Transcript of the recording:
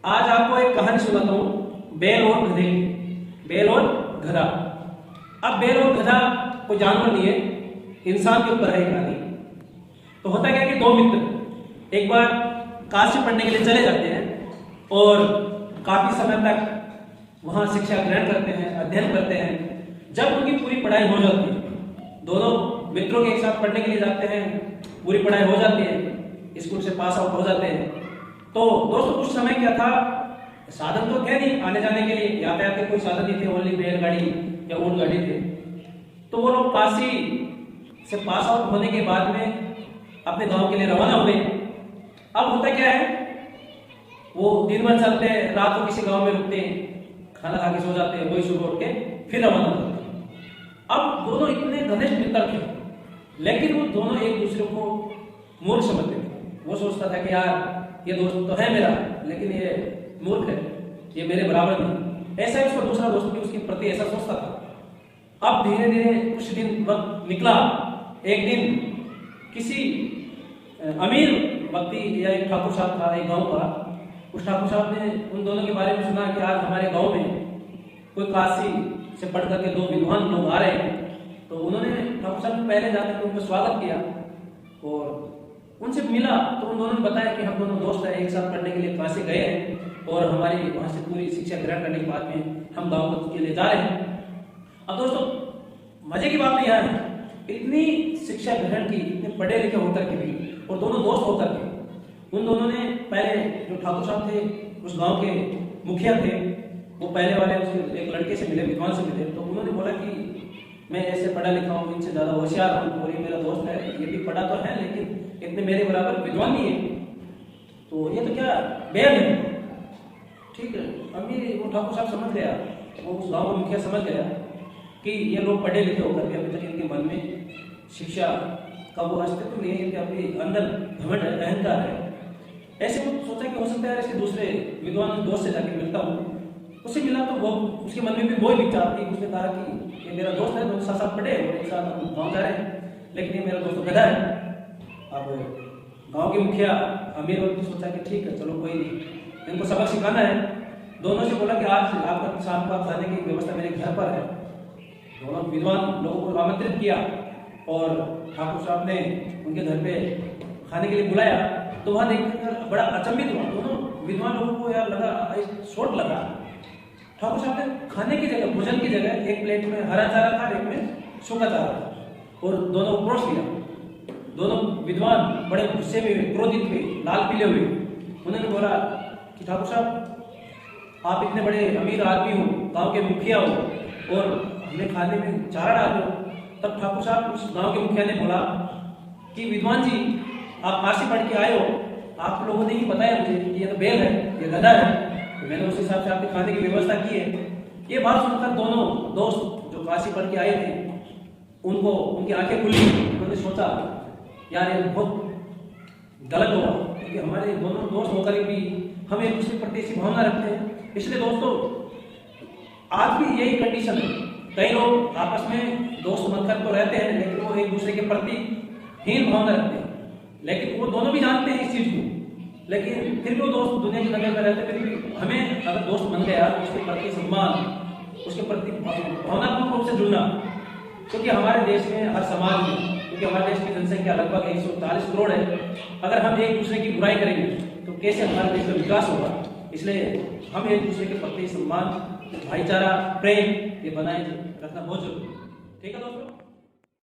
आज आपको एक कहानी सुनाता हूँ, बैल और गधे की। बैल और गधा। अब बैल और गधा कोई जानवर नहीं है, इंसान के ऊपर है कहानी। तो होता क्या कि दो मित्र एक बार काशी पढ़ने के लिए चले जाते हैं और काफी समय तक वहां शिक्षा ग्रहण करते हैं, अध्ययन करते हैं। जब उनकी पूरी पढ़ाई हो जाती है, दोनों मित्रों के एक साथ पढ़ने के लिए जाते हैं, पूरी पढ़ाई हो जाती है, स्कूल से पास आउट हो जाते हैं। तो दोस्तों उस समय क्या था, साधन तो थे नहीं आने जाने के लिए, यातायात के कोई साधन नहीं थे, ओनली बैलगाड़ी या ऊंट गाड़ी थे। तो वो लोग काशी से पास आउट होने के बाद में अपने गांव के लिए रवाना हुए। अब होता क्या है, वो दिन भर चलते हैं, रात को किसी गांव में रुकते हैं, खाना खा के सो जाते हैं, वही सुबह उठ के फिर रवाना होते हैं। अब दोनों इतने घनिष्ठ मित्र थे, लेकिन वो दोनों एक दूसरे को मूर्ख समझते थे। वो सोचता था कि यार ये दोस्त तो है मेरा, लेकिन ये मूर्ख है, ये मेरे बराबर नहीं। ऐसा ही उसका दूसरा दोस्त भी उसके प्रति ऐसा सोचता था। अब धीरे धीरे कुछ दिन वक्त निकला। एक दिन किसी अमीर व्यक्ति या एक ठाकुर साहब था एक गांव का, उस ठाकुर साहब ने उन दोनों के बारे में सुना कि आज हमारे गांव में कोई काशी से पढ़ करके दो विद्वान लोग आ रहे हैं। तो उन्होंने ठाकुर साहब ने पहले जाकर उनका स्वागत किया और उनसे मिला। तो उन दोनों ने बताया कि हम दोनों दोस्त हैं, एक साथ पढ़ने के लिए काशी गए हैं और हमारी वहां से पूरी शिक्षा ग्रहण करने के बाद में हम गांव के लिए जा रहे हैं। अब दोस्तों मजे की बात तो यह है, इतनी शिक्षा ग्रहण की, इतने पढ़े लिखे होकर के भी और दोनों दोस्त होकर के उन दोनों ने पहले जो ठाकुर साहब थे उस गांव के मुखिया थे, वो पहले वाले एक लड़के से मिले, विद्वान से मिले। तो उन्होंने बोला कि मैं ऐसे पढ़ा लिखा हूँ, इनसे ज्यादा होशियार हूँ और ये मेरा दोस्त है, ये भी पढ़ा तो है लेकिन इतने मेरे बराबर विद्वान नहीं है, तो ये तो क्या बैल है। ठीक है, अभी वो ठाकुर साहब समझ गया, वो उस गाँव का मुखिया समझ गया कि ये लोग पढ़े लिखे होकर के अभी तक इनके मन में शिक्षा का वो अस्तित्व नहीं है, इनके अपने अंदर घमंड अहंकार है। ऐसे वो सोचा कि हो सकता है इसके दूसरे विद्वान दोस्त से जाके मिलता हूँ। उससे मिला तो वो उसके मन में भी वही विचार थी। उसने कहा कि ये मेरा दोस्त है, दोनों साथ साथ पढ़े और एक साथ हम गाँव जा रहे हैं, लेकिन ये मेरा दोस्त गधा है। अब गांव के मुखिया अमीर व्यक्ति सोचा कि ठीक है, चलो कोई नहीं, इनको सबक सिखाना है। दोनों से बोला कि आज आपका शाम का खाने की व्यवस्था मेरे घर पर है। दोनों विद्वान लोगों को आमंत्रित किया और ठाकुर साहब ने उनके घर पे खाने के लिए बुलाया। तो वहां देखकर बड़ा अचंभित हुआ, दोनों विद्वान लोगों को यार लगा शॉट लगा। ठाकुर साहब ने खाने की जगह, भोजन की जगह एक प्लेट में हरा चारा था, एक में सूखा चारा था और दोनों को परोस दिया। दोनों विद्वान बड़े गुस्से में हुए, क्रोधित हुए, लाल पीले हुए। उन्होंने बोला कि ठाकुर साहब आप इतने बड़े अमीर आदमी हो, गांव के मुखिया हो और हमें खाने में चारा डाल दो। तब ठाकुर साहब उस गांव के मुखिया ने बोला कि विद्वान जी आप काशी पढ़ के आए हो, आप लोगों ने ही बताया मुझे कि ये तो बैल है, ये गधा है, तो मैंने उस हिसाब से आपके खाने की व्यवस्था की है। ये बात सुनकर दोनों दोस्त जो काशी पढ़ के आए थे उनको उनकी आंखें खुली। उन्होंने सोचा यार ये बहुत गलत हुआ, क्योंकि हमारे दोनों दोस्त होकर भी हम एक दूसरे के प्रति ऐसी भावना रखते हैं। इसलिए दोस्तों आज भी यही कंडीशन है, कई लोग आपस में दोस्त बनकर तो रहते हैं लेकिन वो एक दूसरे के प्रति हीन भावना रखते हैं। लेकिन वो दोनों भी जानते हैं इस चीज को, लेकिन फिर भी वो दोस्त दुनिया की नजर में रहते हैं। फिर भी हमें अगर दोस्त बन गया तो उसके प्रति सम्मान, उसके प्रति भावनात्मक रूप से जुड़ना, क्योंकि हमारे देश में हर समाज में, क्योंकि हमारे देश की जनसंख्या लगभग 140 करोड़ है, अगर हम एक दूसरे की बुराई करेंगे तो कैसे हमारे देश का विकास होगा। इसलिए हम एक दूसरे के प्रति सम्मान, भाईचारा, प्रेम ये बनाए रखना बहुत जरूरी है। ठीक है दोस्तों।